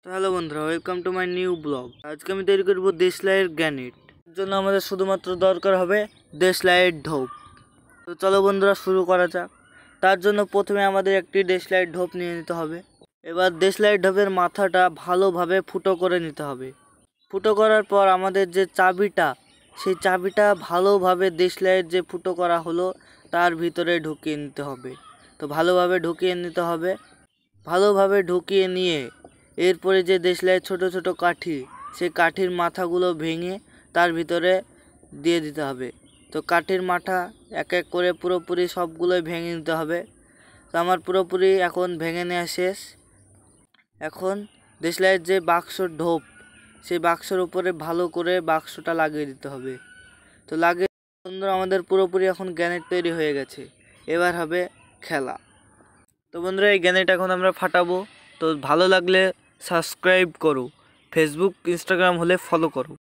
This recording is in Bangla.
তো হ্যালো বন্ধুরা, welcome to my new blog. আজকে আমি তৈরি করব দেশলাইয়ের গ্যানেট। এর জন্য আমাদের শুধুমাত্র দরকার হবে দেশলাইয়ের ঢোপ। তো চলো বন্ধুরা, শুরু করা যাক। তার জন্য প্রথমে আমাদের একটি দেশলাইয়ের ঢোপ নিয়ে নিতে হবে। এবার দেশলাইয়ের ঢোপের মাথাটা ভালোভাবে ফুটো করে নিতে হবে। ফুটো করার পর আমাদের যে চাবিটা, সেই চাবিটা ভালোভাবে দেশলাইয়ের যে ফুটো করা হলো তার ভিতরে ঢুকিয়ে নিতে হবে। তো ভালোভাবে ঢুকিয়ে নিতে হবে। ভালোভাবে ঢুকিয়ে নিয়ে এরপরে যে দেশলাইয়ের ছোট ছোট কাঠি, সেই কাঠির মাথাগুলো ভেঙে তার ভিতরে দিয়ে দিতে হবে। তো কাঠির মাথা এক এক করে পুরোপুরি সবগুলোই ভেঙে নিতে হবে। তো আমার পুরোপুরি এখন ভেঙে নেওয়া শেষ। এখন দেশলাইয়ের যে বাক্সর ঢোপ, সেই বাক্সর উপরে ভালো করে বাক্সটা লাগিয়ে দিতে হবে। তো লাগিয়ে সুন্দর আমাদের পুরোপুরি এখন গ্যানেট তৈরি হয়ে গেছে। এবার হবে খেলা। তো বন্ধুরা, এই গ্যানেট এখন আমরা ফাটাবো। তো ভালো লাগলে সাবস্ক্রাইব করো, ফেসবুক ইনস্টাগ্রাম হলে ফলো করো।